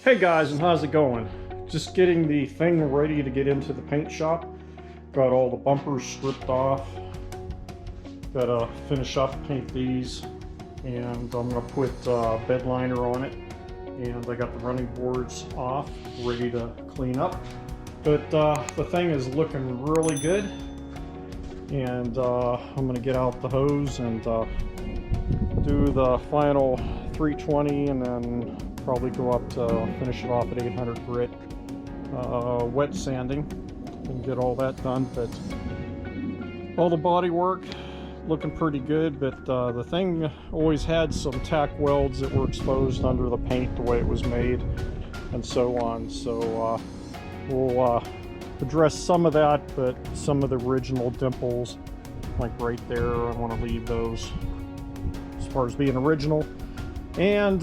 Hey guys, and how's it going? Just getting the thing ready to get into the paint shop. Got all the bumpers stripped off. Gotta finish up, paint these, and I'm gonna put bed liner on it. And I got the running boards off, ready to clean up. But the thing is looking really good. And I'm gonna get out the hose and do the final 320 and then probably go up to finish it off at 800 grit wet sanding and get all that done. But all the body work looking pretty good, but the thing always had some tack welds that were exposed under the paint the way it was made and so on. So we'll address some of that, but some of the original dimples, like right there, I want to leave those as far as being original. And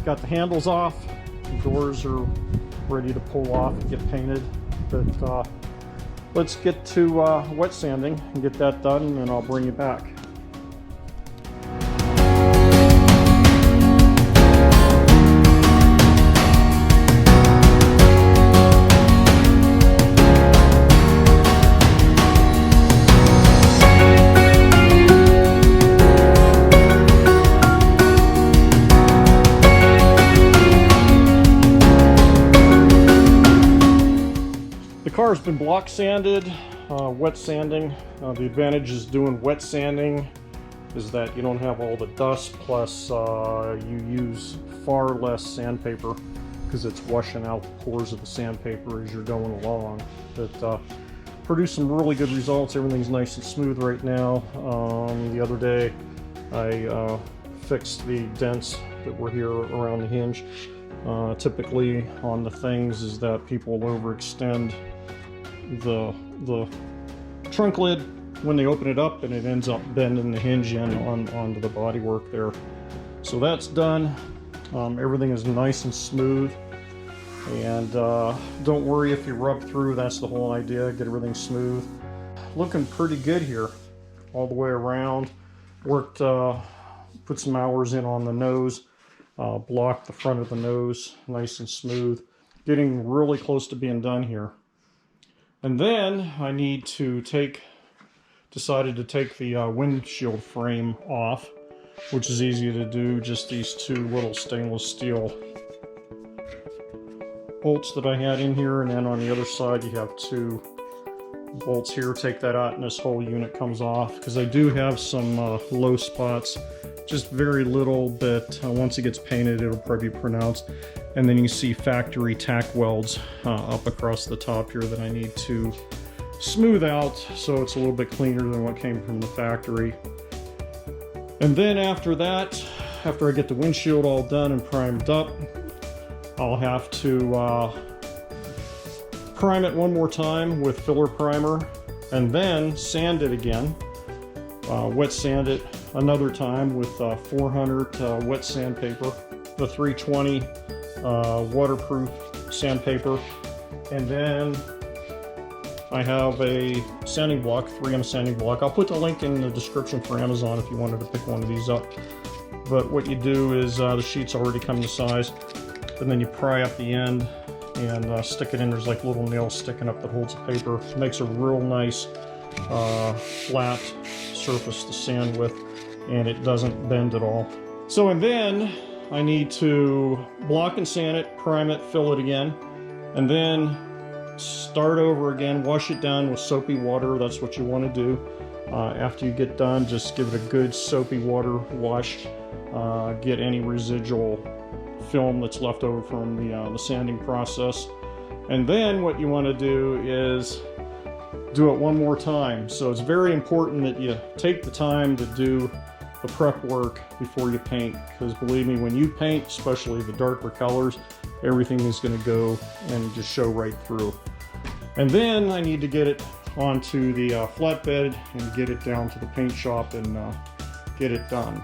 got the handles off, the doors are ready to pull off and get painted. But let's get to wet sanding and get that done, and I'll bring you back. The car's been block sanded, wet sanding. The advantage is doing wet sanding is that you don't have all the dust, plus you use far less sandpaper because it's washing out the pores of the sandpaper as you're going along. But produce some really good results. Everything's nice and smooth right now. The other day I fixed the dents that were here around the hinge. Typically on the things is that people overextend the trunk lid when they open it up, and it ends up bending the hinge in onto the bodywork there. So that's done. Everything is nice and smooth, and don't worry if you rub through. That's the whole idea, get everything smooth. Looking pretty good here all the way around. Worked, put some hours in on the nose, blocked the front of the nose nice and smooth. Getting really close to being done here. And then I need to decided to take the windshield frame off, which is easy to do. Just these two little stainless steel bolts that I had in here, and then on the other side you have two bolts here. Take that out and this whole unit comes off, because I do have some low spots, just very little, but once it gets painted it'll probably be pronounced. And then you see factory tack welds up across the top here that I need to smooth out so it's a little bit cleaner than what came from the factory. And then after that, after I get the windshield all done and primed up, I'll have to prime it one more time with filler primer, and then sand it again. Wet sand it another time with 400 wet sandpaper, the 320 waterproof sandpaper, and then I have a sanding block, 3M sanding block. I'll put the link in the description for Amazon if you wanted to pick one of these up. But what you do is the sheets already come to size, and then you pry up the end and stick it in. There's like little nails sticking up that holds the paper. It makes a real nice flat surface to sand with, and it doesn't bend at all. So, and then I need to block and sand it, prime it, fill it again, and then start over again, wash it down with soapy water. That's what you want to do. After you get done, just give it a good soapy water wash. Get any residual film that's left over from the sanding process. And then what you want to do is do it one more time. So it's very important that you take the time to do the prep work before you paint, because believe me, when you paint, especially the darker colors, everything is going to go and just show right through. And then I need to get it onto the flatbed and get it down to the paint shop and get it done.